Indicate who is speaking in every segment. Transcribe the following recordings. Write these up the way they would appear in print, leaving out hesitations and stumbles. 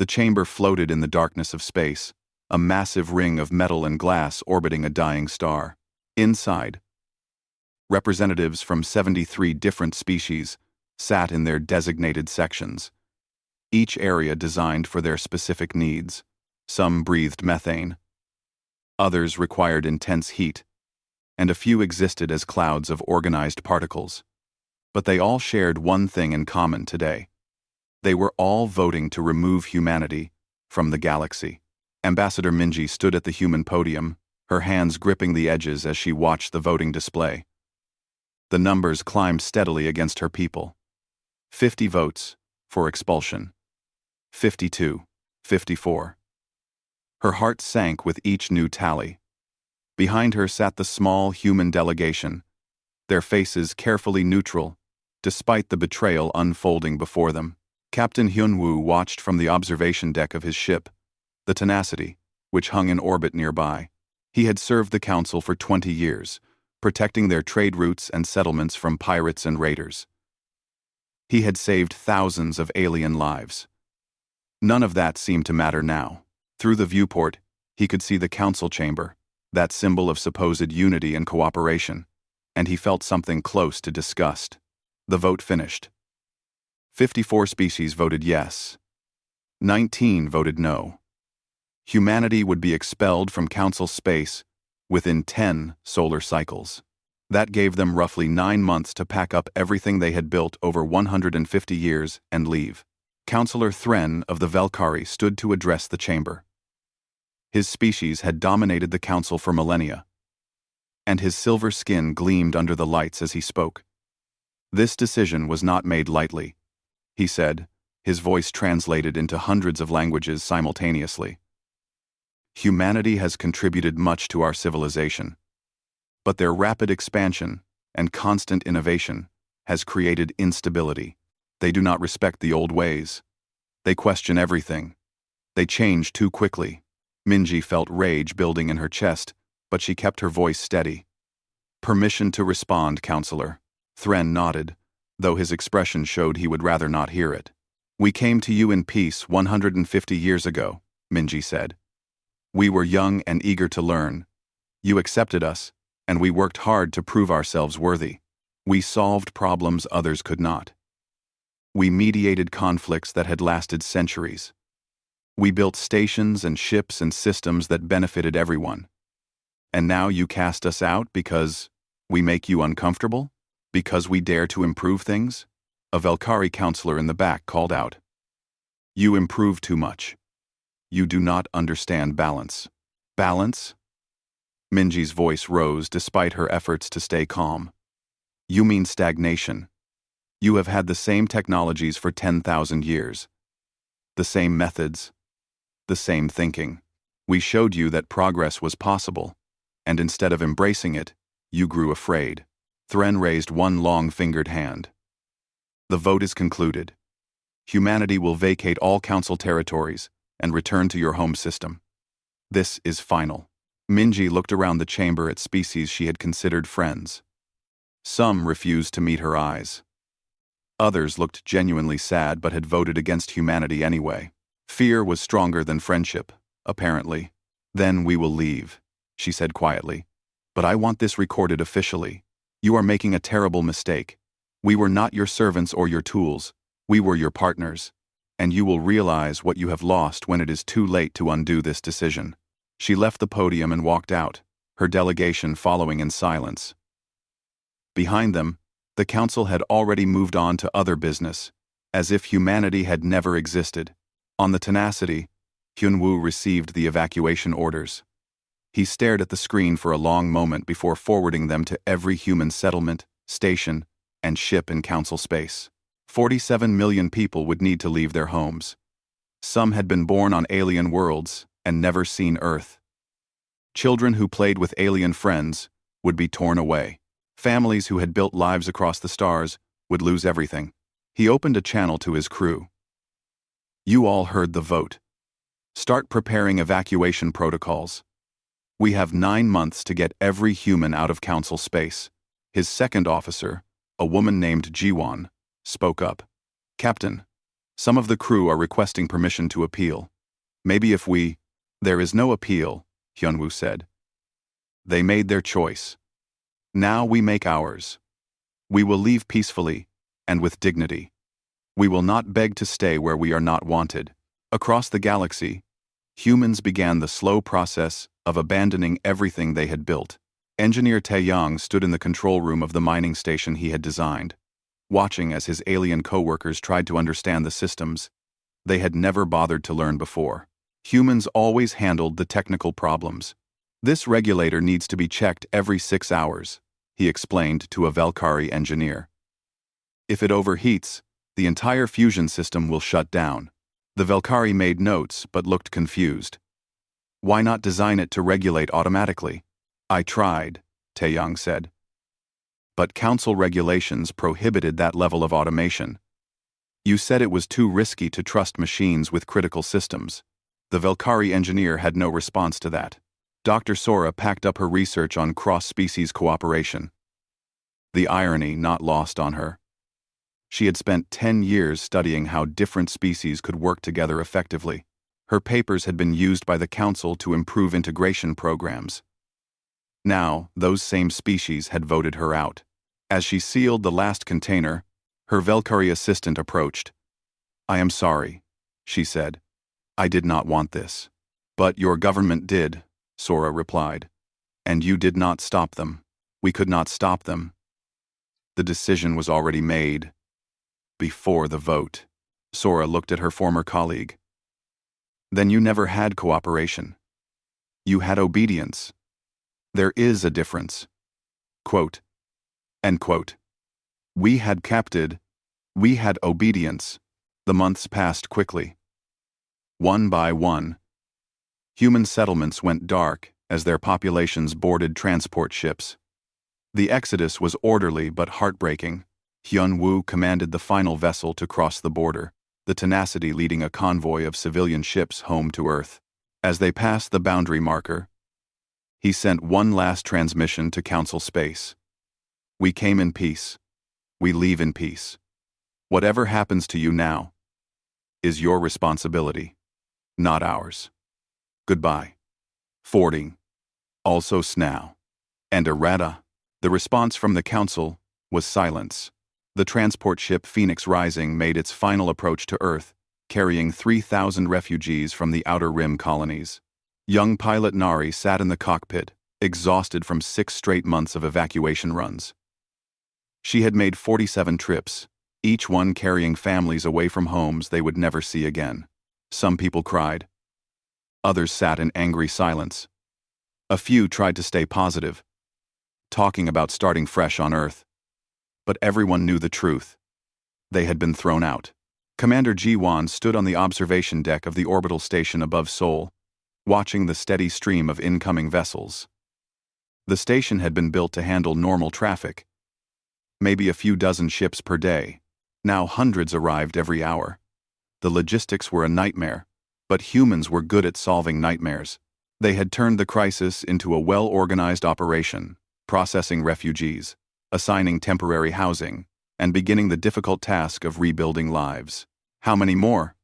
Speaker 1: The chamber floated in the darkness of space, a massive ring of metal and glass orbiting a dying star. Inside, representatives from 73 different species sat in their designated sections, each area designed for their specific needs. Some breathed methane, others required intense heat, and a few existed as clouds of organized particles. But they all shared one thing in common today. They were all voting to remove humanity from the galaxy. Ambassador Minji stood at the human podium, her hands gripping the edges as she watched the voting display. The numbers climbed steadily against her people. 50 votes for expulsion. 52, 54. Her heart sank with each new tally. Behind her sat the small human delegation, their faces carefully neutral, despite the betrayal unfolding before them. Captain Hyunwoo watched from the observation deck of his ship, the Tenacity, which hung in orbit nearby. He had served the Council for 20 years, protecting their trade routes and settlements from pirates and raiders. He had saved thousands of alien lives. None of that seemed to matter now. Through the viewport, he could see the Council chamber, that symbol of supposed unity and cooperation, and he felt something close to disgust. The vote finished. 54 species voted yes. 19 voted no. Humanity would be expelled from Council space within 10 solar cycles. That gave them roughly 9 months to pack up everything they had built over 150 years and leave. Councillor Thren of the Valkyrie stood to address the chamber. His species had dominated the Council for millennia, and his silver skin gleamed under the lights as he spoke. This decision was not made lightly, he said, his voice translated into hundreds of languages simultaneously. Humanity has contributed much to our civilization, but their rapid expansion and constant innovation has created instability. They do not respect the old ways. They question everything. They change too quickly. Minji felt rage building in her chest, but she kept her voice steady. Permission to respond, Counselor. Thren nodded, though his expression showed he would rather not hear it. We came to you in peace 150 years ago, Minji said. We were young and eager to learn. You accepted us, and we worked hard to prove ourselves worthy. We solved problems others could not. We mediated conflicts that had lasted centuries. We built stations and ships and systems that benefited everyone. And now you cast us out because we make you uncomfortable? Because we dare to improve things? A Valkyrie counselor in the back called out. You improve too much. You do not understand balance. Balance? Minji's voice rose despite her efforts to stay calm. You mean stagnation. You have had the same technologies for 10,000 years. The same methods. The same thinking. We showed you that progress was possible, and instead of embracing it, you grew afraid. Thren raised one long-fingered hand. The vote is concluded. Humanity will vacate all Council territories and return to your home system. This is final. Minji looked around the chamber at species she had considered friends. Some refused to meet her eyes. Others looked genuinely sad but had voted against humanity anyway. Fear was stronger than friendship, apparently. Then we will leave, she said quietly. But I want this recorded officially. You are making a terrible mistake. We were not your servants or your tools. We were your partners. And you will realize what you have lost when it is too late to undo this decision. She left the podium and walked out, her delegation following in silence. Behind them, the Council had already moved on to other business, as if humanity had never existed. On the Tenacity, Hyunwoo received the evacuation orders. He stared at the screen for a long moment before forwarding them to every human settlement, station, and ship in Council space. 47 million people would need to leave their homes. Some had been born on alien worlds and never seen Earth. Children who played with alien friends would be torn away. Families who had built lives across the stars would lose everything. He opened a channel to his crew. You all heard the vote. Start preparing evacuation protocols. We have 9 months to get every human out of Council space. His second officer, a woman named Jiwon, spoke up. Captain, Some of the crew are requesting permission to appeal. Maybe if we— There is no appeal, Hyunwoo said. They made their choice. Now we make ours. We will leave peacefully and with dignity. We will not beg to stay where we are not wanted. Across the galaxy, humans began the slow process of abandoning everything they had built. Engineer Taeyong stood in the control room of the mining station he had designed, watching as his alien co-workers tried to understand the systems they had never bothered to learn before. Humans always handled the technical problems. This regulator needs to be checked every 6 hours, he explained to a Valkyrie engineer. If it overheats, the entire fusion system will shut down. The Valkyrie made notes but looked confused. Why not design it to regulate automatically? I tried, Taeyong said. But council regulations prohibited that level of automation. You said it was too risky to trust machines with critical systems. The Valkyrie engineer had no response to that. Dr. Sora packed up her research on cross-species cooperation. The irony not lost on her. She had spent 10 years studying how different species could work together effectively. Her papers had been used by the council to improve integration programs. Now, those same species had voted her out. As she sealed the last container, her Valkyrie assistant approached. I am sorry, she said. I did not want this. But your government did, Sora replied. And you did not stop them. We could not stop them. The decision was already made. Before the vote. Sora looked at her former colleague. Then you never had cooperation. You had obedience. There is a difference. Quote. End quote. We had capted. We had obedience. The months passed quickly. One by one, human settlements went dark as their populations boarded transport ships. The exodus was orderly but heartbreaking. Hyunwoo commanded the final vessel to cross the border, the tenacity leading a convoy of civilian ships home to Earth. As they passed the boundary marker, he sent one last transmission to Council Space. We came in peace. We leave in peace. Whatever happens to you now is your responsibility, not ours. Goodbye. Fording. Also Snow. And errata. The response from the Council was silence. The transport ship Phoenix Rising made its final approach to Earth, carrying 3,000 refugees from the Outer Rim colonies. Young pilot Nari sat in the cockpit, exhausted from 6 straight months of evacuation runs. She had made 47 trips, each one carrying families away from homes they would never see again. Some people cried. Others sat in angry silence. A few tried to stay positive, talking about starting fresh on Earth. But everyone knew the truth. They had been thrown out. Commander Ji-won stood on the observation deck of the orbital station above Seoul, watching the steady stream of incoming vessels. The station had been built to handle normal traffic. Maybe a few dozen ships per day. Now hundreds arrived every hour. The logistics were a nightmare, but humans were good at solving nightmares. They had turned the crisis into a well-organized operation, processing refugees, assigning temporary housing, and beginning the difficult task of rebuilding lives. How many more?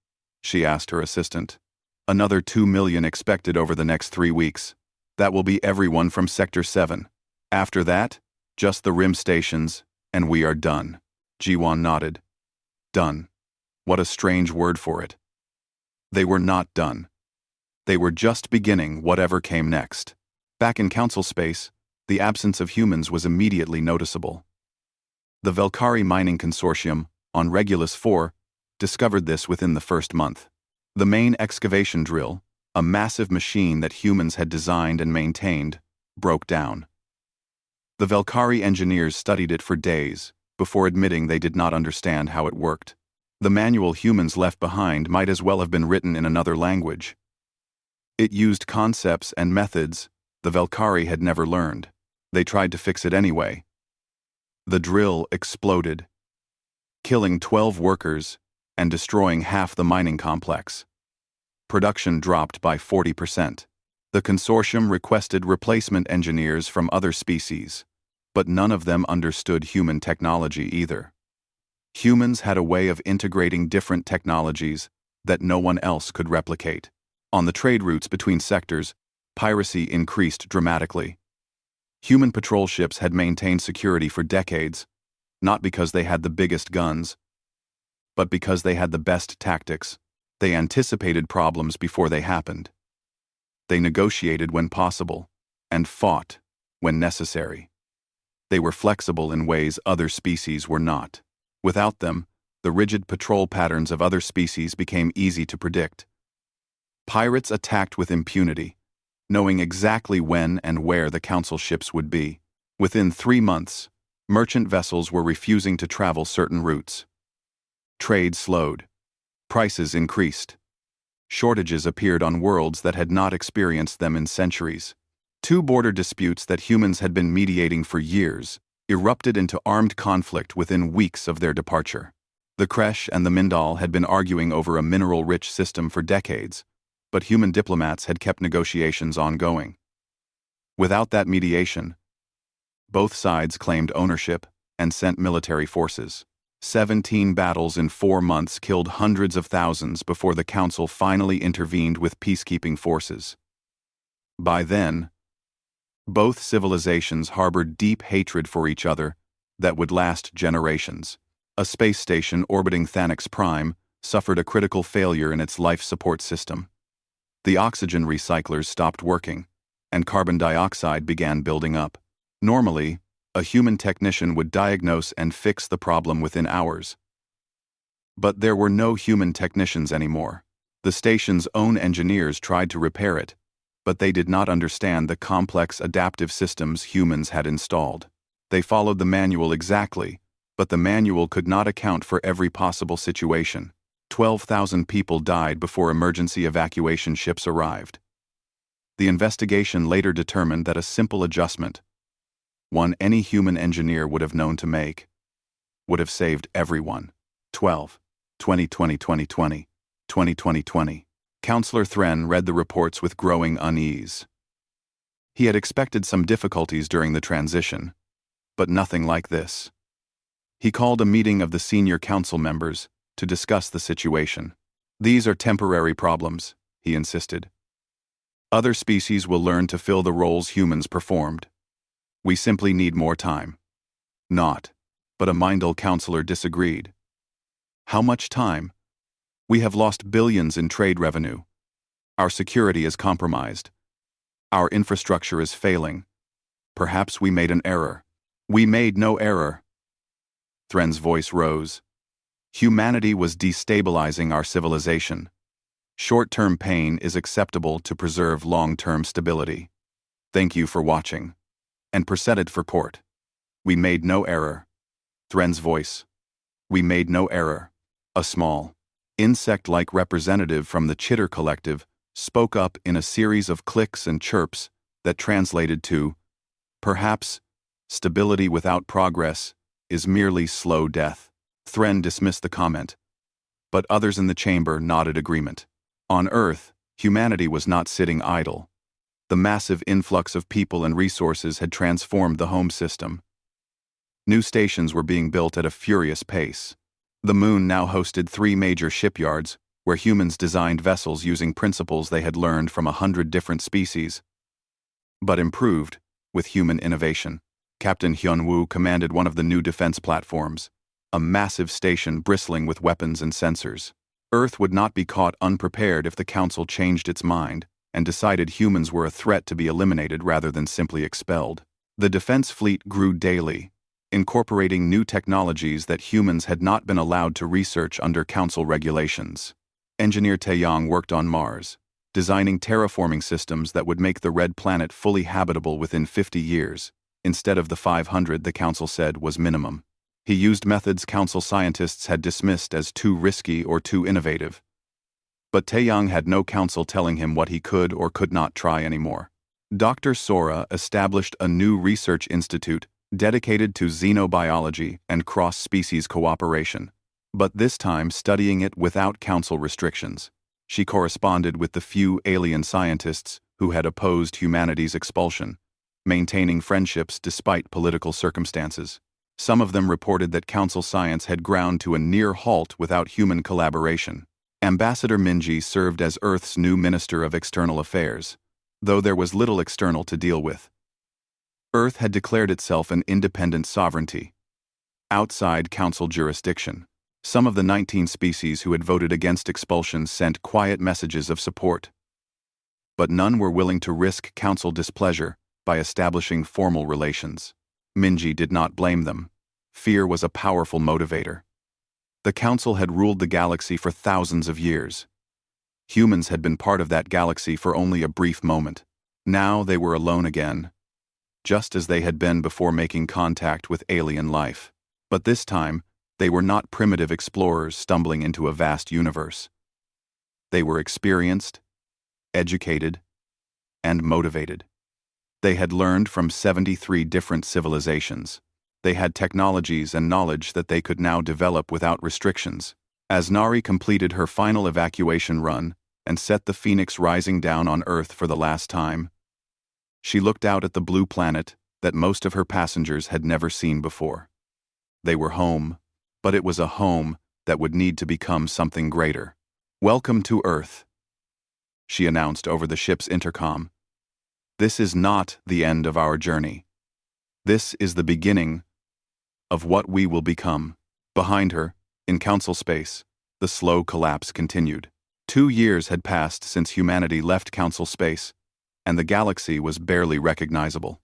Speaker 1: She asked her assistant. Another 2 million expected over the next 3 weeks. That will be everyone from Sector 7. After that, just the rim stations, and we are done. Ji-won nodded. Done. What a strange word for it. They were not done. They were just beginning whatever came next. Back in Council Space, the absence of humans was immediately noticeable. The Valkyrie Mining Consortium, on Regulus 4, discovered this within the first month. The main excavation drill, a massive machine that humans had designed and maintained, broke down. The Valkyrie engineers studied it for days, before admitting they did not understand how it worked. The manual humans left behind might as well have been written in another language. It used concepts and methods the Valkyrie had never learned. They tried to fix it anyway. The drill exploded, killing 12 workers and destroying half the mining complex. Production dropped by 40%. The consortium requested replacement engineers from other species, but none of them understood human technology either. Humans had a way of integrating different technologies that no one else could replicate. On the trade routes between sectors, piracy increased dramatically. Human patrol ships had maintained security for decades, not because they had the biggest guns, but because they had the best tactics. They anticipated problems before they happened. They negotiated when possible, and fought when necessary. They were flexible in ways other species were not. Without them, the rigid patrol patterns of other species became easy to predict. Pirates attacked with impunity, knowing exactly when and where the council ships would be. Within 3 months, merchant vessels were refusing to travel certain routes. Trade slowed. Prices increased. Shortages appeared on worlds that had not experienced them in centuries. 2 border disputes that humans had been mediating for years erupted into armed conflict within weeks of their departure. The Kresh and the Mindal had been arguing over a mineral-rich system for decades, but human diplomats had kept negotiations ongoing. Without that mediation, both sides claimed ownership and sent military forces. 17 battles in 4 months killed hundreds of thousands before the Council finally intervened with peacekeeping forces. By then, both civilizations harbored deep hatred for each other that would last generations. A space station orbiting Thanix Prime suffered a critical failure in its life support system. The oxygen recyclers stopped working, and carbon dioxide began building up. Normally, a human technician would diagnose and fix the problem within hours. But there were no human technicians anymore. The station's own engineers tried to repair it, but they did not understand the complex adaptive systems humans had installed. They followed the manual exactly, but the manual could not account for every possible situation. 12,000 people died before emergency evacuation ships arrived. The investigation later determined that a simple adjustment, one any human engineer would have known to make, would have saved everyone. 12. 2020-2020, 2020-20. Counselor Thren read the reports with growing unease. He had expected some difficulties during the transition, but nothing like this. He called a meeting of the senior council members to discuss the situation. These are temporary problems, he insisted. Other species will learn to fill the roles humans performed. We simply need more time. Not, but a Mindal counselor disagreed. How much time? We have lost billions in trade revenue. Our security is compromised. Our infrastructure is failing. Perhaps we made an error. We made no error. Thren's voice rose. Humanity was destabilizing our civilization. Short-term pain is acceptable to preserve long-term stability. Thank you for watching. And presented for court. We made no error. Thren's voice. We made no error. A small, insect-like representative from the Chitter Collective spoke up in a series of clicks and chirps that translated to, perhaps, stability without progress is merely slow death. Thren dismissed the comment, but others in the chamber nodded agreement. On Earth, humanity was not sitting idle. The massive influx of people and resources had transformed the home system. New stations were being built at a furious pace. The Moon now hosted 3 major shipyards, where humans designed vessels using principles they had learned from 100 different species, but improved with human innovation. Captain Hyun-woo commanded one of the new defense platforms, a massive station bristling with weapons and sensors. Earth would not be caught unprepared if the Council changed its mind and decided humans were a threat to be eliminated rather than simply expelled. The defense fleet grew daily, incorporating new technologies that humans had not been allowed to research under Council regulations. Engineer Taeyong worked on Mars, designing terraforming systems that would make the Red Planet fully habitable within 50 years, instead of the 500 the Council said was minimum. He used methods Council scientists had dismissed as too risky or too innovative. But Taeyong had no council telling him what he could or could not try anymore. Dr. Sora established a new research institute dedicated to xenobiology and cross-species cooperation, but this time studying it without council restrictions. She corresponded with the few alien scientists who had opposed humanity's expulsion, maintaining friendships despite political circumstances. Some of them reported that Council science had ground to a near halt without human collaboration. Ambassador Minji served as Earth's new Minister of External Affairs, though there was little external to deal with. Earth had declared itself an independent sovereignty, outside Council jurisdiction. Some of the 19 species who had voted against expulsion sent quiet messages of support, but none were willing to risk Council displeasure by establishing formal relations. Minji did not blame them. Fear was a powerful motivator. The Council had ruled the galaxy for thousands of years. Humans had been part of that galaxy for only a brief moment. Now they were alone again, just as they had been before making contact with alien life. But this time, they were not primitive explorers stumbling into a vast universe. They were experienced, educated, and motivated. They had learned from 73 different civilizations. They had technologies and knowledge that they could now develop without restrictions. As Nari completed her final evacuation run and set the Phoenix rising down on Earth for the last time, she looked out at the blue planet that most of her passengers had never seen before. They were home, but it was a home that would need to become something greater. "Welcome to Earth," she announced over the ship's intercom. "This is not the end of our journey. This is the beginning of what we will become." Behind her, in Council space, the slow collapse continued. 2 years had passed since humanity left Council space, and the galaxy was barely recognizable.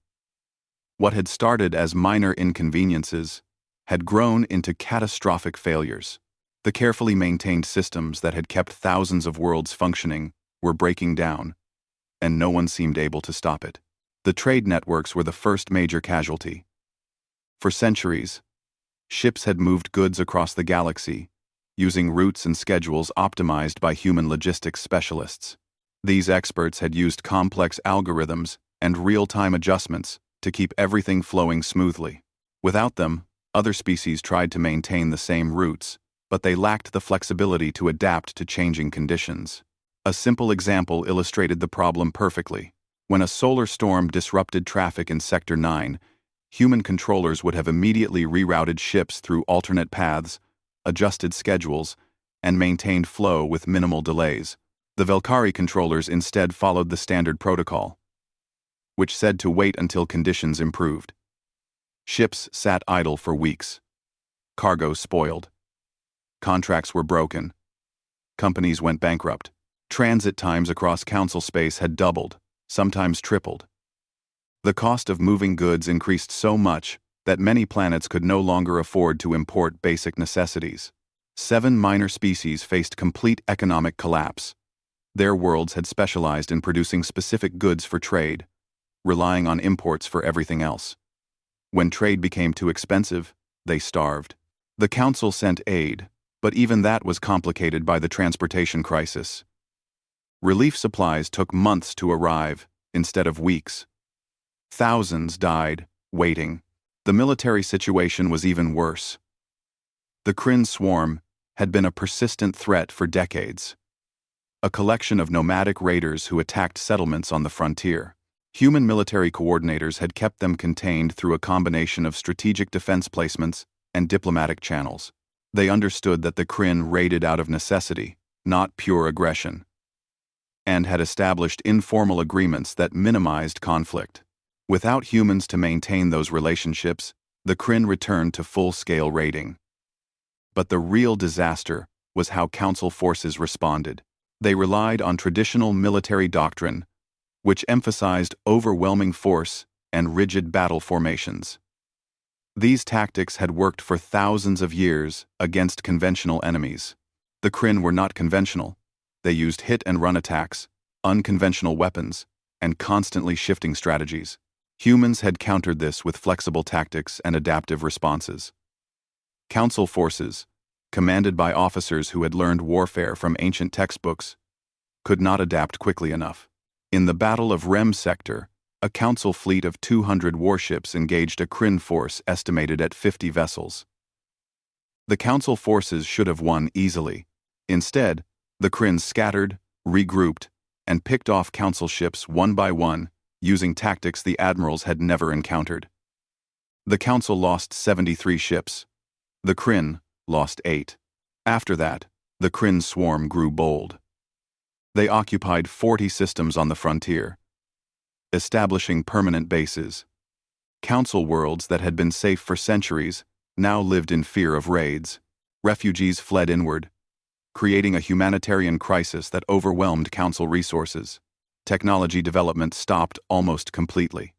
Speaker 1: What had started as minor inconveniences had grown into catastrophic failures. The carefully maintained systems that had kept thousands of worlds functioning were breaking down, and no one seemed able to stop it. The trade networks were the first major casualty. For centuries, ships had moved goods across the galaxy, using routes and schedules optimized by human logistics specialists. These experts had used complex algorithms and real-time adjustments to keep everything flowing smoothly. Without them, other species tried to maintain the same routes, but they lacked the flexibility to adapt to changing conditions. A simple example illustrated the problem perfectly. When a solar storm disrupted traffic in Sector 9, human controllers would have immediately rerouted ships through alternate paths, adjusted schedules, and maintained flow with minimal delays. The Velkari controllers instead followed the standard protocol, which said to wait until conditions improved. Ships sat idle for weeks. Cargo spoiled. Contracts were broken. Companies went bankrupt. Transit times across Council space had doubled, sometimes tripled. The cost of moving goods increased so much that many planets could no longer afford to import basic necessities. 7 minor species faced complete economic collapse. Their worlds had specialized in producing specific goods for trade, relying on imports for everything else. When trade became too expensive, they starved. The Council sent aid, but even that was complicated by the transportation crisis. Relief supplies took months to arrive, instead of weeks. Thousands died, waiting. The military situation was even worse. The Kryn swarm had been a persistent threat for decades. A collection of nomadic raiders who attacked settlements on the frontier. Human military coordinators had kept them contained through a combination of strategic defense placements and diplomatic channels. They understood that the Kryn raided out of necessity, not pure aggression, and had established informal agreements that minimized conflict. Without humans to maintain those relationships, the Kryn returned to full-scale raiding. But the real disaster was how Council forces responded. They relied on traditional military doctrine, which emphasized overwhelming force and rigid battle formations. These tactics had worked for thousands of years against conventional enemies. The Kryn were not conventional. They used hit-and-run attacks, unconventional weapons, and constantly shifting strategies. Humans had countered this with flexible tactics and adaptive responses. Council forces, commanded by officers who had learned warfare from ancient textbooks, could not adapt quickly enough. In the Battle of Rem Sector, a Council fleet of 200 warships engaged a Kryn force estimated at 50 vessels. The Council forces should have won easily. Instead, the Kryn scattered, regrouped, and picked off Council ships one by one, using tactics the admirals had never encountered. The Council lost 73 ships. The Kryn lost 8. After that, the Kryn swarm grew bold. They occupied 40 systems on the frontier, establishing permanent bases. Council worlds that had been safe for centuries now lived in fear of raids. Refugees fled inward, creating a humanitarian crisis that overwhelmed Council resources. Technology development stopped almost completely.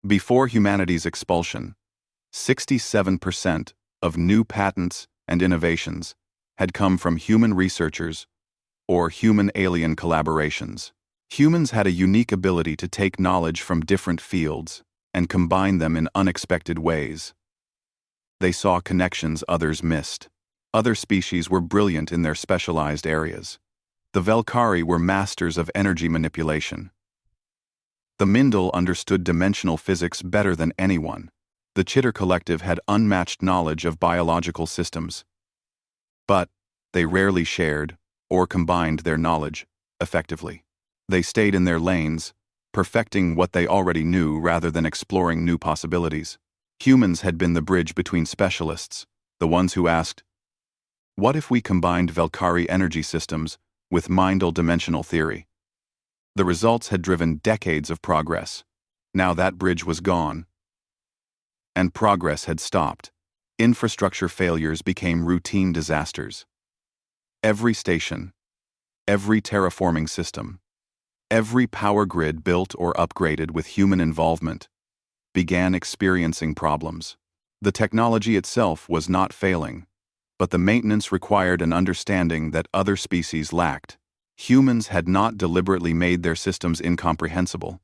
Speaker 1: Before humanity's expulsion, 67% of new patents and innovations had come from human researchers or human-alien collaborations. Humans had a unique ability to take knowledge from different fields and combine them in unexpected ways. They saw connections others missed. Other species were brilliant in their specialized areas. The Velkari were masters of energy manipulation. The Mindel understood dimensional physics better than anyone. The Chitter Collective had unmatched knowledge of biological systems. But they rarely shared or combined their knowledge effectively. They stayed in their lanes, perfecting what they already knew rather than exploring new possibilities. Humans had been the bridge between specialists, the ones who asked, "What if we combined Velkari energy systems with Mindel dimensional theory?" The results had driven decades of progress. Now that bridge was gone, and progress had stopped. Infrastructure failures became routine disasters. Every station, every terraforming system, every power grid built or upgraded with human involvement began experiencing problems. The technology itself was not failing, but the maintenance required an understanding that other species lacked. Humans had not deliberately made their systems incomprehensible.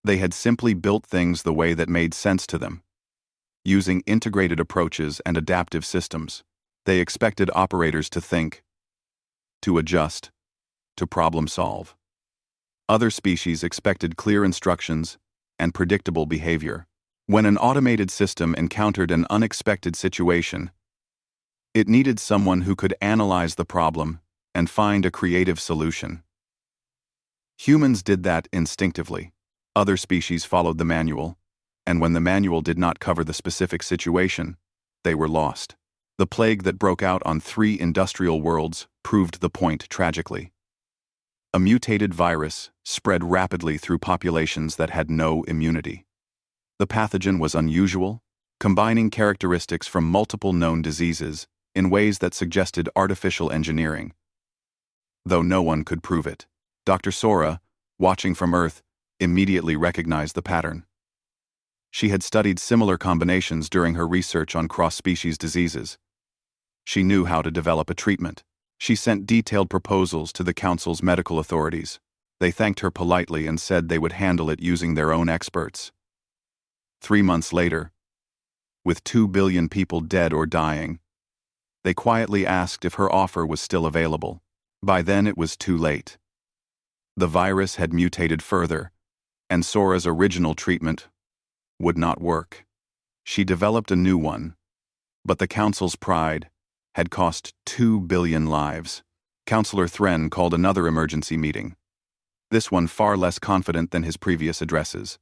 Speaker 1: They had simply built things the way that made sense to them. Using integrated approaches and adaptive systems, they expected operators to think, to adjust, to problem solve. Other species expected clear instructions and predictable behavior. When an automated system encountered an unexpected situation, it needed someone who could analyze the problem and find a creative solution. Humans did that instinctively. Other species followed the manual, and when the manual did not cover the specific situation, they were lost. The plague that broke out on 3 industrial worlds proved the point tragically. A mutated virus spread rapidly through populations that had no immunity. The pathogen was unusual, combining characteristics from multiple known diseases in ways that suggested artificial engineering, though no one could prove it. Dr. Sora, watching from Earth, immediately recognized the pattern. She had studied similar combinations during her research on cross-species diseases. She knew how to develop a treatment. She sent detailed proposals to the Council's medical authorities. They thanked her politely and said they would handle it using their own experts. 3 months later, with 2 billion people dead or dying, they quietly asked if her offer was still available. By then it was too late. The virus had mutated further, and Sora's original treatment would not work. She developed a new one, but the Council's pride had cost 2 billion lives. Councillor Thren called another emergency meeting, this one far less confident than his previous addresses.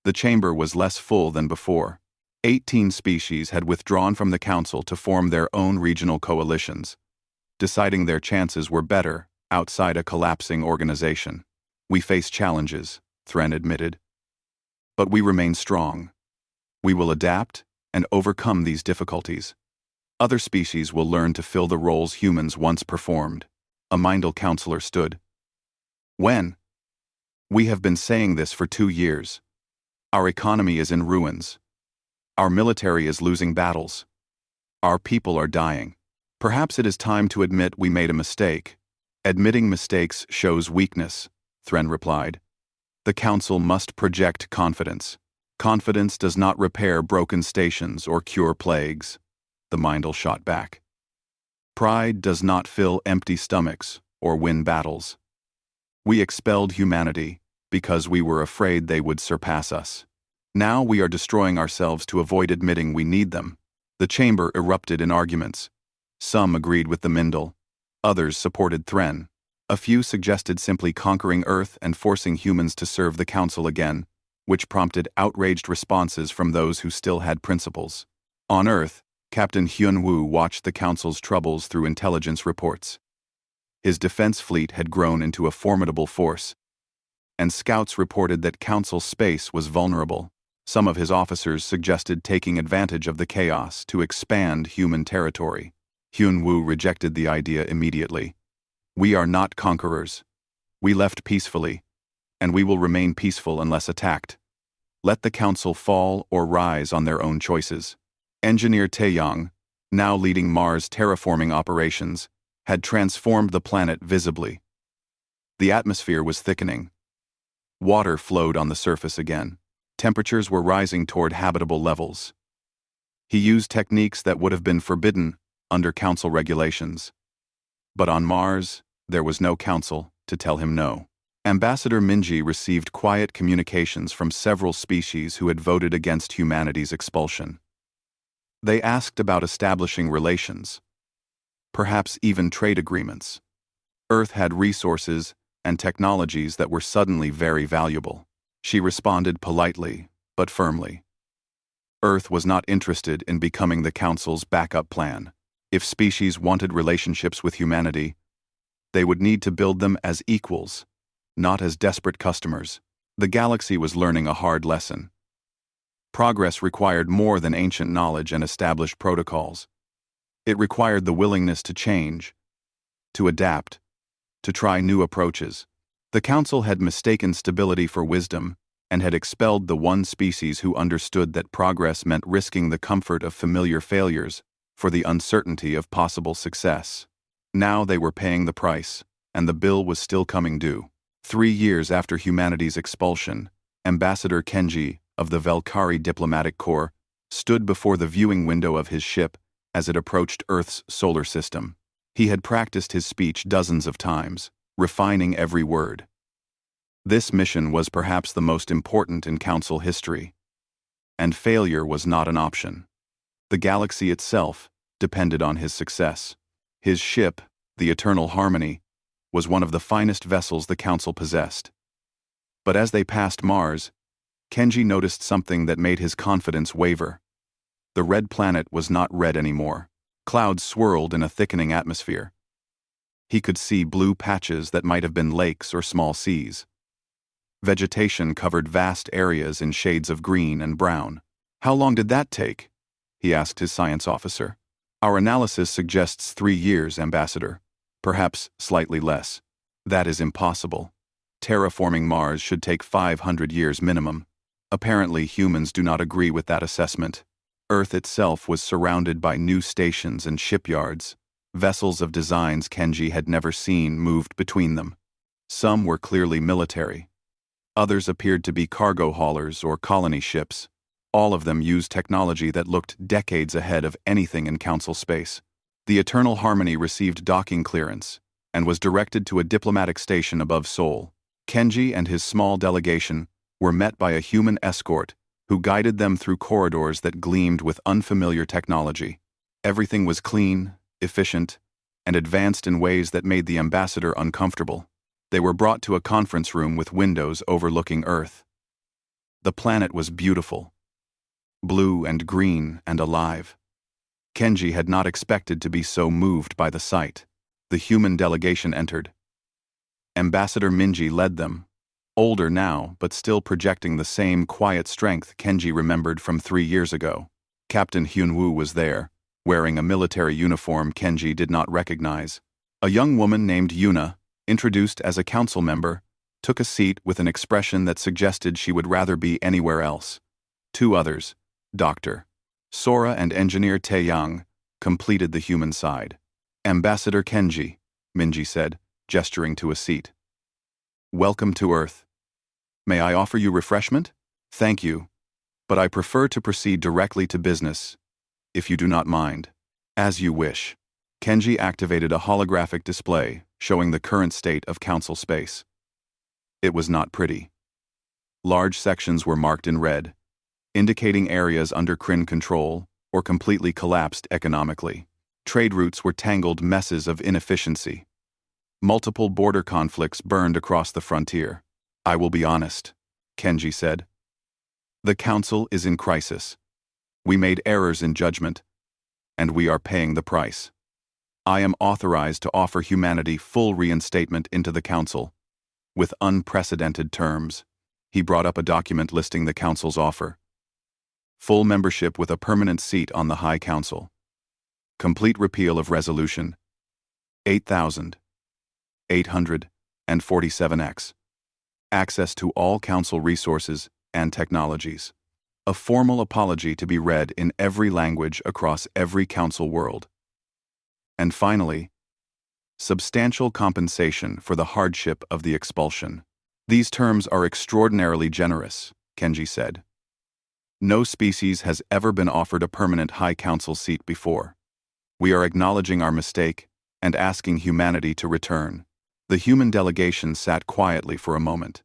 Speaker 1: The chamber was less full than before. 18 species had withdrawn from the Council to form their own regional coalitions, deciding their chances were better outside a collapsing organization. "We face challenges," Thren admitted, "but we remain strong. We will adapt and overcome these difficulties. Other species will learn to fill the roles humans once performed." A Mindel counselor stood. "When? We have been saying this for 2 years. Our economy is in ruins. Our military is losing battles. Our people are dying. Perhaps it is time to admit we made a mistake." "Admitting mistakes shows weakness," Thren replied. "The Council must project confidence. Confidence does not repair broken stations or cure plagues," the Mindel shot back. "Pride does not fill empty stomachs or win battles. We expelled humanity because we were afraid they would surpass us. Now we are destroying ourselves to avoid admitting we need them." The chamber erupted in arguments. Some agreed with the Mindel. Others supported Thren. A few suggested simply conquering Earth and forcing humans to serve the Council again. which prompted outraged responses from those who still had principles. On Earth, Captain Hyun-woo watched the Council's troubles through intelligence reports. His defense fleet had grown into a formidable force, and scouts reported that Council space was vulnerable. Some of his officers suggested taking advantage of the chaos to expand human territory. Hyun-woo rejected the idea immediately. "We are not conquerors. We left peacefully, and we will remain peaceful unless attacked. Let the Council fall or rise on their own choices." Engineer Taeyong, now leading Mars terraforming operations, had transformed the planet visibly. The atmosphere was thickening. Water flowed on the surface again. Temperatures were rising toward habitable levels. He used techniques that would have been forbidden under Council regulations. But on Mars, there was no Council to tell him no. Ambassador Minji received quiet communications from several species who had voted against humanity's expulsion. They asked about establishing relations, perhaps even trade agreements. Earth had resources and technologies that were suddenly very valuable. She responded politely, but firmly. Earth was not interested in becoming the Council's backup plan. If species wanted relationships with humanity, they would need to build them as equals, not as desperate customers. The galaxy was learning a hard lesson. Progress required more than ancient knowledge and established protocols. It required the willingness to change, to adapt, to try new approaches. The Council had mistaken stability for wisdom and had expelled the one species who understood that progress meant risking the comfort of familiar failures for the uncertainty of possible success. Now they were paying the price, and the bill was still coming due. 3 years after humanity's expulsion, Ambassador Kenji of the Valkyrie Diplomatic Corps stood before the viewing window of his ship as it approached Earth's solar system. He had practiced his speech dozens of times, refining every word. This mission was perhaps the most important in Council history, and failure was not an option. The galaxy itself depended on his success. His ship, the Eternal Harmony, was one of the finest vessels the Council possessed. But as they passed Mars, Kenji noticed something that made his confidence waver. The red planet was not red anymore. Clouds swirled in a thickening atmosphere. He could see blue patches that might have been lakes or small seas. Vegetation covered vast areas in shades of green and brown. "How long did that take?" he asked his science officer. "Our analysis suggests 3 years, Ambassador. Perhaps slightly less." "That is impossible. Terraforming Mars should take 500 years minimum." Apparently, humans do not agree with that assessment. Earth itself was surrounded by new stations and shipyards. Vessels of designs Kenji had never seen moved between them. Some were clearly military. Others appeared to be cargo haulers or colony ships. All of them used technology that looked decades ahead of anything in Council space. The Eternal Harmony received docking clearance and was directed to a diplomatic station above Seoul. Kenji and his small delegation were met by a human escort who guided them through corridors that gleamed with unfamiliar technology. Everything was clean, efficient, and advanced in ways that made the ambassador uncomfortable. They were brought to a conference room with windows overlooking Earth. The planet was beautiful, blue and green and alive. Kenji had not expected to be so moved by the sight. The human delegation entered. Ambassador Minji led them, older now but still projecting the same quiet strength Kenji remembered from 3 years ago. Captain Hyun-woo was there, wearing a military uniform Kenji did not recognize. A young woman named Yuna, introduced as a council member, took a seat with an expression that suggested she would rather be anywhere else. 2 others, Dr. Sora and Engineer Taeyang, completed the human side. "Ambassador Kenji," Minji said, gesturing to a seat. "Welcome to Earth. May I offer you refreshment?" "Thank you, but I prefer to proceed directly to business, if you do not mind." "As you wish." Kenji activated a holographic display showing the current state of Council space. It was not pretty. Large sections were marked in red, indicating areas under Kryn control or completely collapsed economically. Trade routes were tangled messes of inefficiency. Multiple border conflicts burned across the frontier. "I will be honest," Kenji said. The Council is in crisis. We made errors in judgment, and we are paying the price. I am authorized to offer humanity full reinstatement into the Council, with unprecedented terms. He brought up a document listing the Council's offer. Full membership with a permanent seat on the High Council. Complete repeal of Resolution 8847X. Access to all Council resources and technologies. A formal apology to be read in every language across every Council world. And finally, substantial compensation for the hardship of the expulsion. These terms are extraordinarily generous, Kenji said. No species has ever been offered a permanent High Council seat before. We are acknowledging our mistake and asking humanity to return. The human delegation sat quietly for a moment.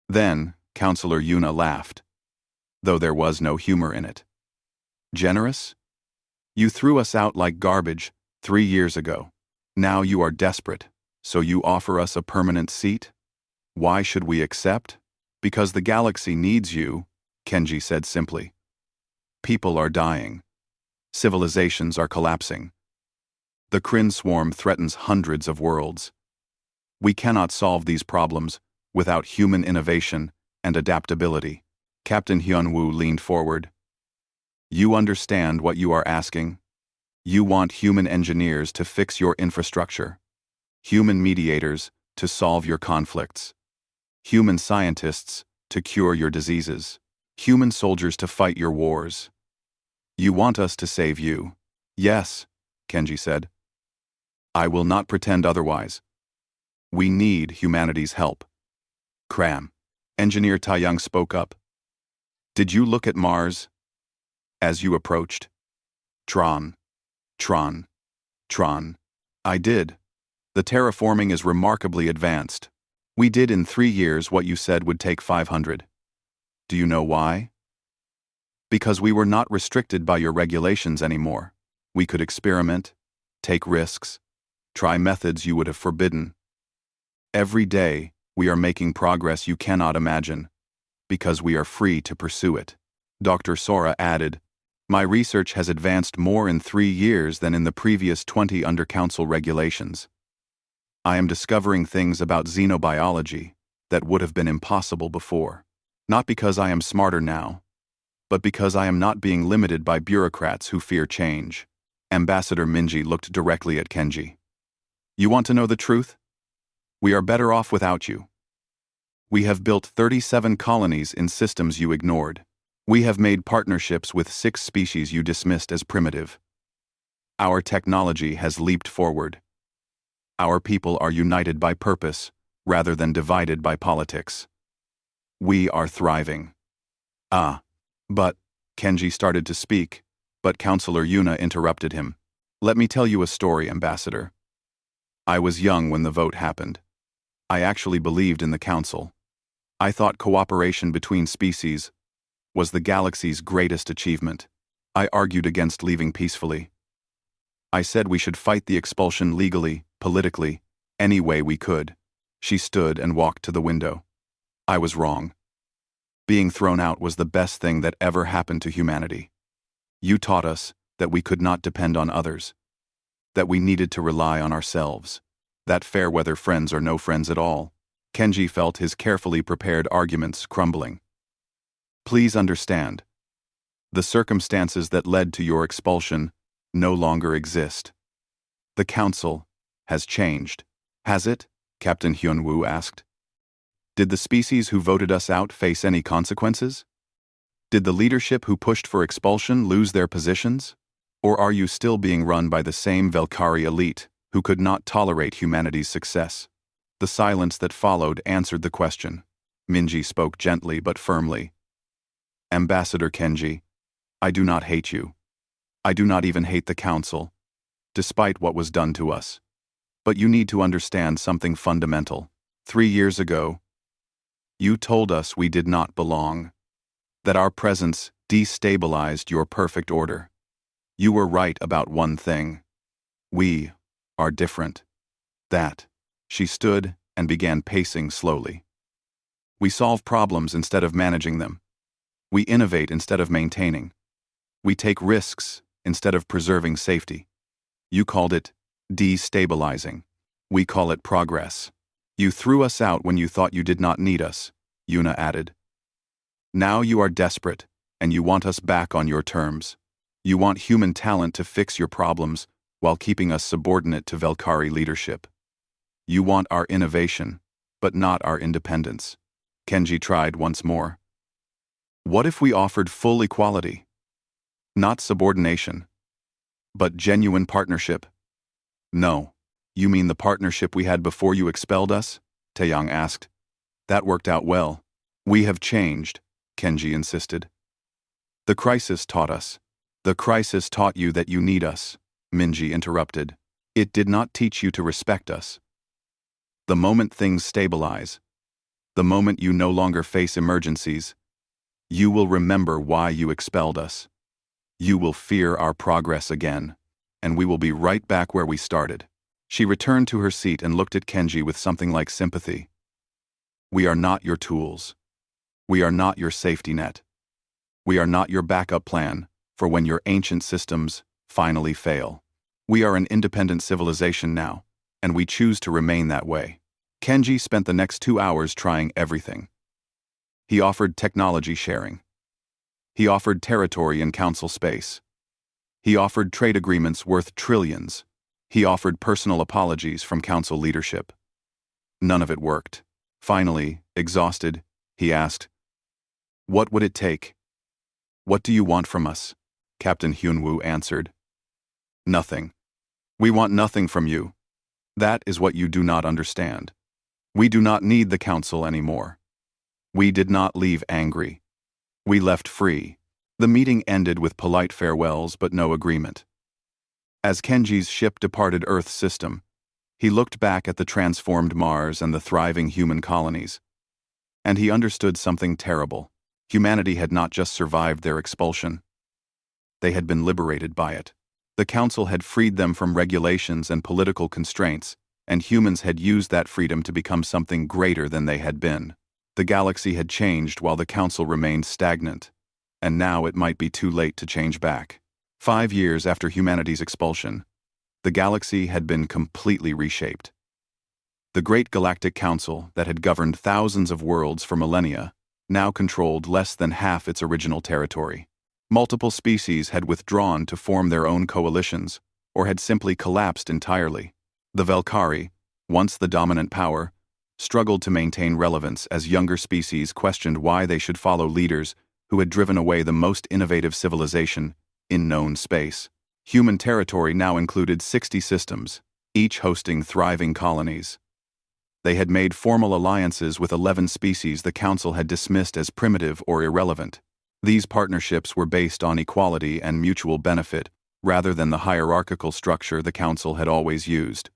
Speaker 1: Then, Councillor Yuna laughed, though there was no humor in it. Generous? You threw us out like garbage 3 years ago. Now you are desperate, so you offer us a permanent seat? Why should we accept? Because the galaxy needs you, Kenji said simply. People are dying. Civilizations are collapsing. The Kryn swarm threatens hundreds of worlds. We cannot solve these problems without human innovation and adaptability. Captain Hyunwoo leaned forward. You understand what you are asking? You want human engineers to fix your infrastructure, human mediators to solve your conflicts, human scientists to cure your diseases, human soldiers to fight your wars. You want us to save you. Yes, Kenji said. I will not pretend otherwise. We need humanity's help. Cram. Engineer Taeyang spoke up. Did you look at Mars? As you approached? Tron. I did. The terraforming is remarkably advanced. We did in 3 years what you said would take 500. Do you know why? Because we were not restricted by your regulations anymore. We could experiment, take risks, try methods you would have forbidden. Every day, we are making progress you cannot imagine, because we are free to pursue it. Dr. Sora added, My research has advanced more in 3 years than in the previous 20 under Council regulations. I am discovering things about xenobiology that would have been impossible before. Not because I am smarter now, but because I am not being limited by bureaucrats who fear change. Ambassador Minji looked directly at Kenji. You want to know the truth? We are better off without you. We have built 37 colonies in systems you ignored. We have made partnerships with 6 species you dismissed as primitive. Our technology has leaped forward. Our people are united by purpose, rather than divided by politics. We are thriving. But, Kenji started to speak, but Councillor Yuna interrupted him. Let me tell you a story, Ambassador. I was young when the vote happened. I actually believed in the Council. I thought cooperation between species was the galaxy's greatest achievement. I argued against leaving peacefully. I said we should fight the expulsion legally, politically, any way we could. She stood and walked to the window. I was wrong. Being thrown out was the best thing that ever happened to humanity. You taught us that we could not depend on others, that we needed to rely on ourselves, that fair-weather friends are no friends at all. Kenji felt his carefully prepared arguments crumbling. Please understand. The circumstances that led to your expulsion no longer exist. The Council has changed. Has it? Captain Hyunwoo asked. Did the species who voted us out face any consequences? Did the leadership who pushed for expulsion lose their positions? Or are you still being run by the same Velkari elite who could not tolerate humanity's success? The silence that followed answered the question. Minji spoke gently but firmly. Ambassador Kenji, I do not hate you. I do not even hate the Council, despite what was done to us. But you need to understand something fundamental. 3 years ago, you told us we did not belong, that our presence destabilized your perfect order. You were right about one thing. We are different. That. She stood and began pacing slowly. We solve problems instead of managing them. We innovate instead of maintaining. We take risks instead of preserving safety. You called it destabilizing. We call it progress. You threw us out when you thought you did not need us, Yuna added. Now you are desperate, and you want us back on your terms. You want human talent to fix your problems while keeping us subordinate to Velkari leadership. You want our innovation, but not our independence. Kenji tried once more. What if we offered full equality? Not subordination, but genuine partnership. No. You mean the partnership we had before you expelled us? Taeyang asked. That worked out well. We have changed, Kenji insisted. The crisis taught us. The crisis taught you that you need us, Minji interrupted. It did not teach you to respect us. The moment things stabilize, the moment you no longer face emergencies, you will remember why you expelled us. You will fear our progress again, and we will be right back where we started. She returned to her seat and looked at Kenji with something like sympathy. We are not your tools. We are not your safety net. We are not your backup plan for when your ancient systems finally fail. We are an independent civilization now, and we choose to remain that way. Kenji spent the next 2 hours trying everything. He offered technology sharing. He offered territory and council space. He offered trade agreements worth trillions. He offered personal apologies from council leadership. None of it worked. Finally, exhausted, he asked, "What would it take?" "What do you want from us?" Captain Hyunwoo answered. "Nothing. We want nothing from you. That is what you do not understand. We do not need the council anymore. We did not leave angry. We left free." The meeting ended with polite farewells but no agreement. As Kenji's ship departed Earth's system, he looked back at the transformed Mars and the thriving human colonies. And he understood something terrible. Humanity had not just survived their expulsion. They had been liberated by it. The Council had freed them from regulations and political constraints, and humans had used that freedom to become something greater than they had been. The galaxy had changed while the Council remained stagnant, and now it might be too late to change back. 5 years after humanity's expulsion, the galaxy had been completely reshaped. The Great Galactic Council, that had governed thousands of worlds for millennia, now controlled less than half its original territory. Multiple species had withdrawn to form their own coalitions, or had simply collapsed entirely. The Velkari, once the dominant power, struggled to maintain relevance as younger species questioned why they should follow leaders who had driven away the most innovative civilization in known space. Human territory now included 60 systems, each hosting thriving colonies. They had made formal alliances with 11 species the Council had dismissed as primitive or irrelevant. These partnerships were based on equality and mutual benefit, rather than the hierarchical structure the Council had always used.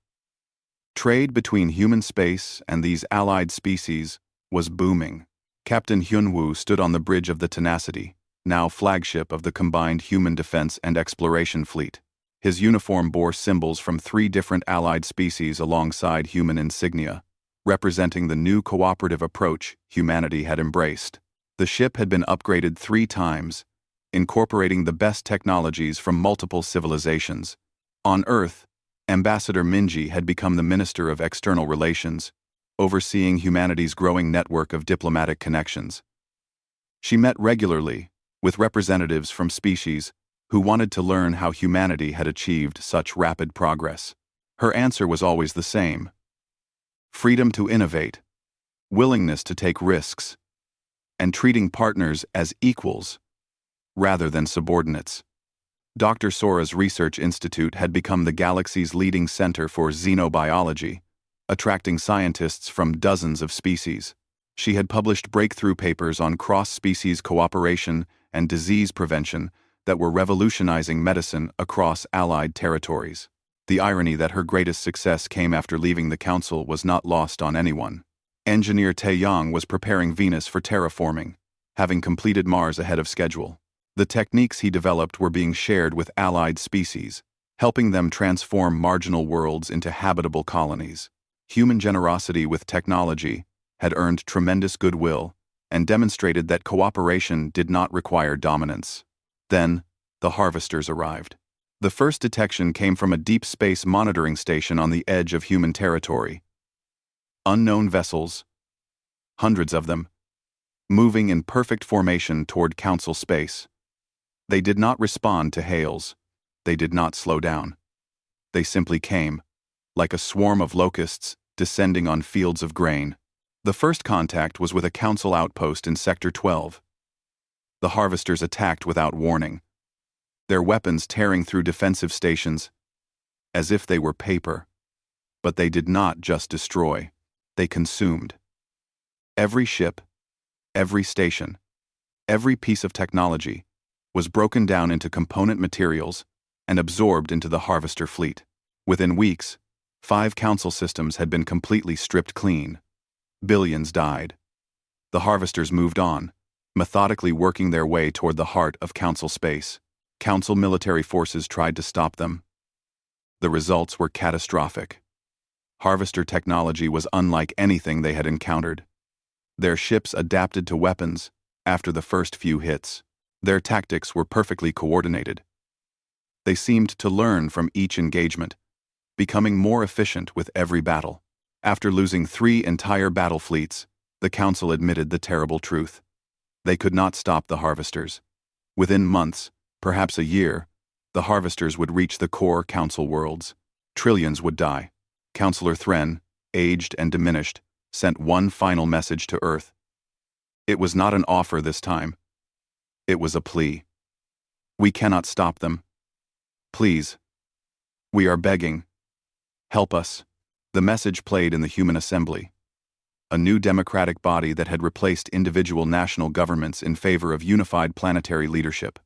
Speaker 1: Trade between human space and these allied species was booming. Captain Hyunwoo stood on the bridge of the Tenacity, now flagship of the combined human defense and exploration fleet. His uniform bore symbols from 3 different allied species alongside human insignia, representing the new cooperative approach humanity had embraced. The ship had been upgraded 3 times, incorporating the best technologies from multiple civilizations. On Earth, Ambassador Minji had become the Minister of External Relations, overseeing humanity's growing network of diplomatic connections. She met regularly with representatives from species who wanted to learn how humanity had achieved such rapid progress. Her answer was always the same: freedom to innovate, willingness to take risks, and treating partners as equals rather than subordinates. Dr. Sora's research institute had become the galaxy's leading center for xenobiology, attracting scientists from dozens of species. She had published breakthrough papers on cross-species cooperation and disease prevention that were revolutionizing medicine across allied territories. The irony that her greatest success came after leaving the Council was not lost on anyone. Engineer Taeyang was preparing Venus for terraforming, having completed Mars ahead of schedule. The techniques he developed were being shared with allied species, helping them transform marginal worlds into habitable colonies. Human generosity with technology had earned tremendous goodwill, and demonstrated that cooperation did not require dominance. Then, the harvesters arrived. The first detection came from a deep space monitoring station on the edge of human territory. Unknown vessels, hundreds of them, moving in perfect formation toward Council space. They did not respond to hails. They did not slow down. They simply came, like a swarm of locusts descending on fields of grain. The first contact was with a Council outpost in Sector 12. The harvesters attacked without warning, their weapons tearing through defensive stations as if they were paper. But they did not just destroy, they consumed. Every ship, every station, every piece of technology was broken down into component materials and absorbed into the harvester fleet. Within weeks, 5 Council systems had been completely stripped clean. Billions died. The harvesters moved on, methodically working their way toward the heart of Council space. Council military forces tried to stop them. The results were catastrophic. Harvester technology was unlike anything they had encountered. Their ships adapted to weapons after the first few hits. Their tactics were perfectly coordinated. They seemed to learn from each engagement, becoming more efficient with every battle. After losing 3 entire battle fleets, the Council admitted the terrible truth. They could not stop the harvesters. Within months, perhaps a year, the harvesters would reach the core Council worlds. Trillions would die. Counselor Thren, aged and diminished, sent one final message to Earth. It was not an offer this time. It was a plea. We cannot stop them. Please. We are begging. Help us. The message played in the human assembly, a new democratic body that had replaced individual national governments in favor of unified planetary leadership.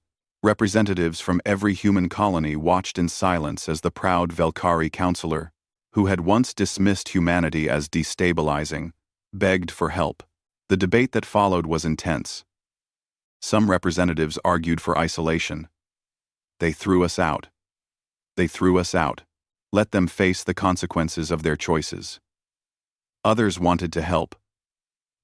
Speaker 1: Representatives from every human colony watched in silence as the proud Velkari counselor, who had once dismissed humanity as destabilizing, begged for help. The debate that followed was intense. Some representatives argued for isolation. They threw us out. They threw us out. Let them face the consequences of their choices. Others wanted to help,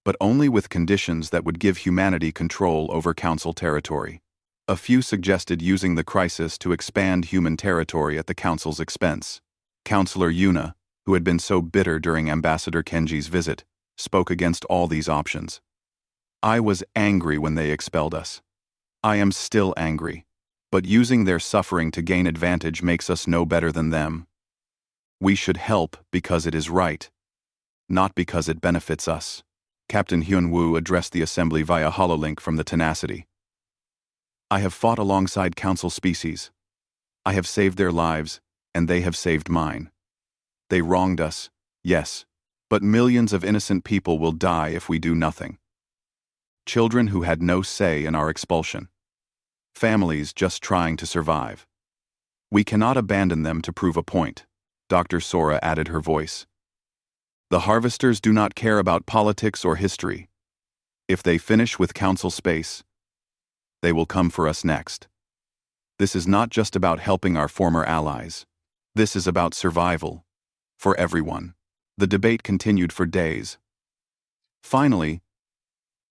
Speaker 1: but only with conditions that would give humanity control over Council territory. A few suggested using the crisis to expand human territory at the Council's expense. Counselor Yuna, who had been so bitter during Ambassador Kenji's visit, spoke against all these options. I was angry when they expelled us. I am still angry, but using their suffering to gain advantage makes us no better than them. We should help because it is right, not because it benefits us. Captain Hyun-woo addressed the assembly via hololink from the Tenacity. I have fought alongside Council species. I have saved their lives, and they have saved mine. They wronged us, yes, but millions of innocent people will die if we do nothing. Children who had no say in our expulsion. Families just trying to survive. We cannot abandon them to prove a point. Dr. Sora added her voice. The harvesters do not care about politics or history. If they finish with Council space, they will come for us next. This is not just about helping our former allies. This is about survival. For everyone. The debate continued for days. Finally,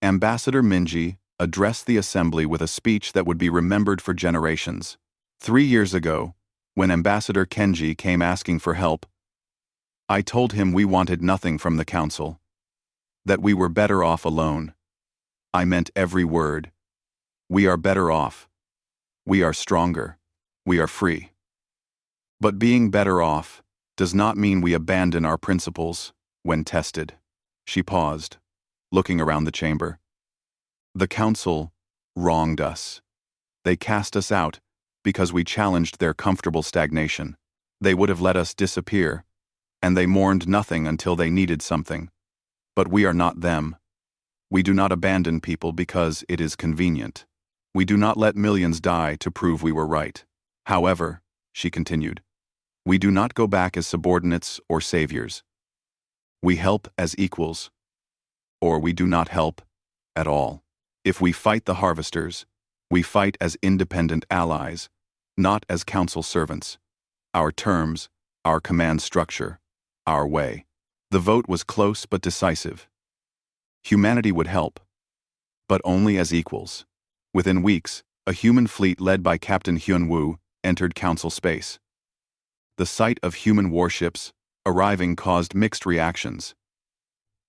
Speaker 1: Ambassador Minji addressed the assembly with a speech that would be remembered for generations. 3 years ago, when Ambassador Kenji came asking for help, I told him we wanted nothing from the Council, that we were better off alone. I meant every word. We are better off. We are stronger. We are free. But being better off does not mean we abandon our principles when tested. She paused, looking around the chamber. The Council wronged us. They cast us out because we challenged their comfortable stagnation. They would have let us disappear, and they mourned nothing until they needed something. But we are not them. We do not abandon people because it is convenient. We do not let millions die to prove we were right. However, she continued, we do not go back as subordinates or saviors. We help as equals, or we do not help at all. If we fight the harvesters, we fight as independent allies, not as Council servants. Our terms, our command structure, our way. The vote was close but decisive. Humanity would help, but only as equals. Within weeks, a human fleet led by Captain Hyun-woo entered Council space. The sight of human warships arriving caused mixed reactions.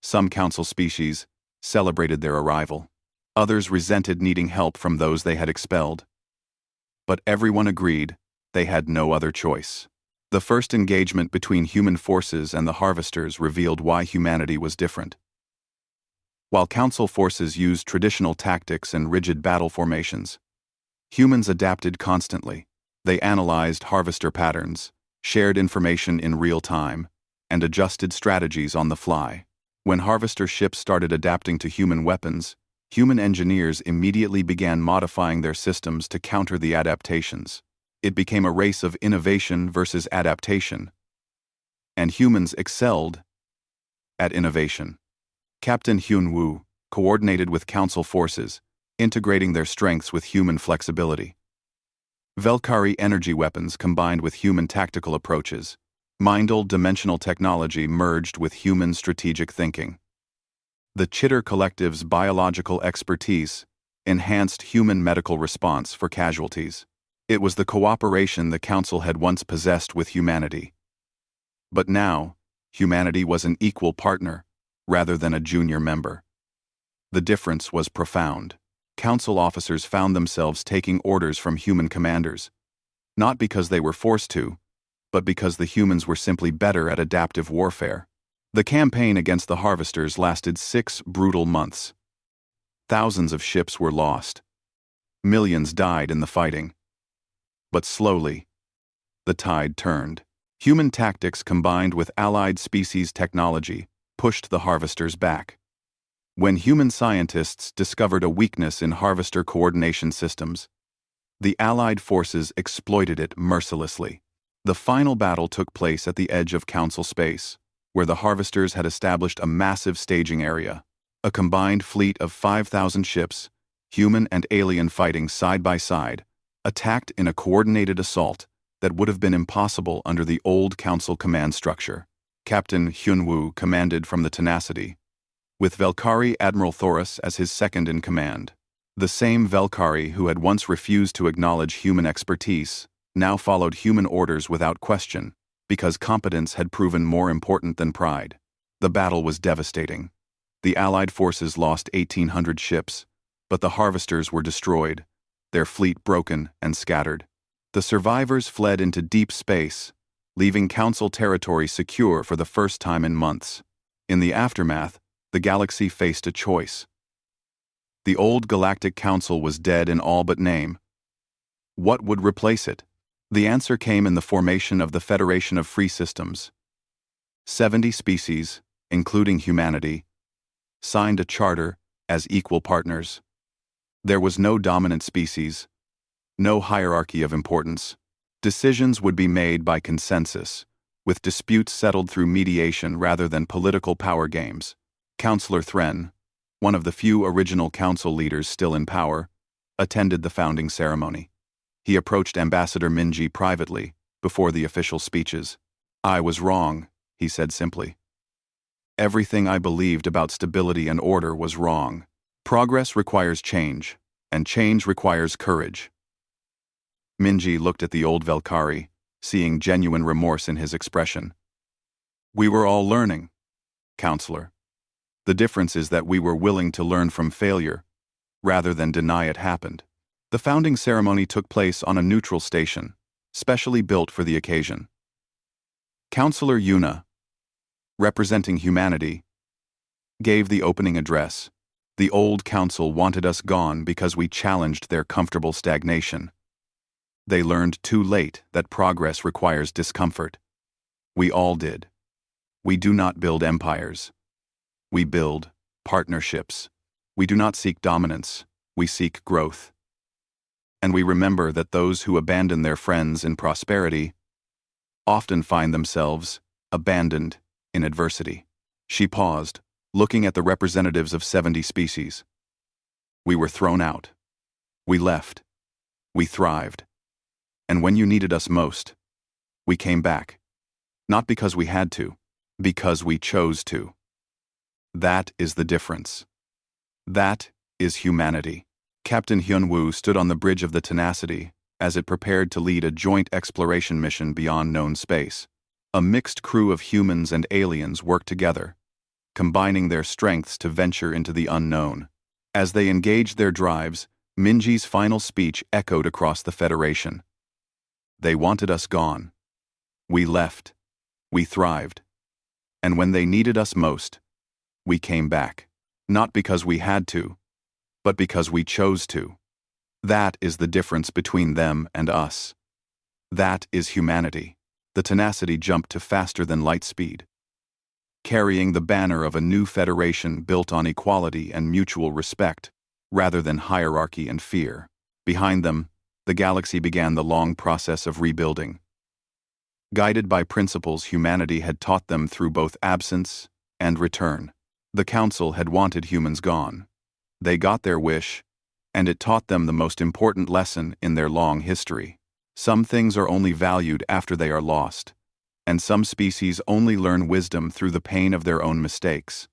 Speaker 1: Some Council species celebrated their arrival. Others resented needing help from those they had expelled. But everyone agreed they had no other choice. The first engagement between human forces and the Harvesters revealed why humanity was different. While Council forces used traditional tactics and rigid battle formations, humans adapted constantly. They analyzed Harvester patterns, shared information in real time, and adjusted strategies on the fly. When Harvester ships started adapting to human weapons, human engineers immediately began modifying their systems to counter the adaptations. It became a race of innovation versus adaptation, and humans excelled at innovation. Captain Hyun-woo coordinated with Council forces, integrating their strengths with human flexibility. Valkyrie energy weapons combined with human tactical approaches. Mindel dimensional technology merged with human strategic thinking. The Chitter Collective's biological expertise enhanced human medical response for casualties. It was the cooperation the Council had once possessed with humanity. But now, humanity was an equal partner, rather than a junior member. The difference was profound. Council officers found themselves taking orders from human commanders, not because they were forced to, but because the humans were simply better at adaptive warfare. The campaign against the Harvesters lasted 6 brutal months. Thousands of ships were lost. Millions died in the fighting. But slowly, the tide turned. Human tactics combined with allied species technology pushed the Harvesters back. When human scientists discovered a weakness in Harvester coordination systems, the Allied forces exploited it mercilessly. The final battle took place at the edge of Council space, where the Harvesters had established a massive staging area. A combined fleet of 5,000 ships, human and alien fighting side by side, attacked in a coordinated assault that would have been impossible under the old Council command structure. Captain Hyun-woo commanded from the Tenacity, with Valkyrie Admiral Thoris as his second in command. The same Valkyrie who had once refused to acknowledge human expertise now followed human orders without question, because competence had proven more important than pride. The battle was devastating. The Allied forces lost 1,800 ships, but the Harvesters were destroyed, their fleet broken and scattered. The survivors fled into deep space, leaving Council territory secure for the first time in months. In the aftermath, the galaxy faced a choice. The old Galactic Council was dead in all but name. What would replace it? The answer came in the formation of the Federation of Free Systems. 70 species, including humanity, signed a charter as equal partners. There was no dominant species, no hierarchy of importance. Decisions would be made by consensus, with disputes settled through mediation rather than political power games. Councillor Thren, one of the few original council leaders still in power, attended the founding ceremony. He approached Ambassador Minji privately, before the official speeches. "I was wrong," he said simply. "Everything I believed about stability and order was wrong. Progress requires change, and change requires courage." Minji looked at the old Valkyrie, seeing genuine remorse in his expression. "We were all learning, Counselor. The difference is that we were willing to learn from failure, rather than deny it happened." The founding ceremony took place on a neutral station, specially built for the occasion. Counselor Yuna, representing humanity, gave the opening address. The old council wanted us gone because we challenged their comfortable stagnation. They learned too late that progress requires discomfort. We all did. We do not build empires. We build partnerships. We do not seek dominance. We seek growth. And we remember that those who abandon their friends in prosperity often find themselves abandoned in adversity. She paused, looking at the representatives of 70 species. We were thrown out. We left. We thrived. And when you needed us most, we came back. Not because we had to, because we chose to. That is the difference. That is humanity. Captain Hyun-woo stood on the bridge of the Tenacity as it prepared to lead a joint exploration mission beyond known space. A mixed crew of humans and aliens worked together, combining their strengths to venture into the unknown. As they engaged their drives, Minji's final speech echoed across the Federation. They wanted us gone. We left. We thrived. And when they needed us most, we came back. Not because we had to, but because we chose to. That is the difference between them and us. That is humanity. The Tenacity jumped to faster than light speed, carrying the banner of a new federation built on equality and mutual respect, rather than hierarchy and fear. Behind them, the galaxy began the long process of rebuilding. Guided by principles humanity had taught them through both absence and return. The Council had wanted humans gone. They got their wish, and it taught them the most important lesson in their long history. Some things are only valued after they are lost, and some species only learn wisdom through the pain of their own mistakes.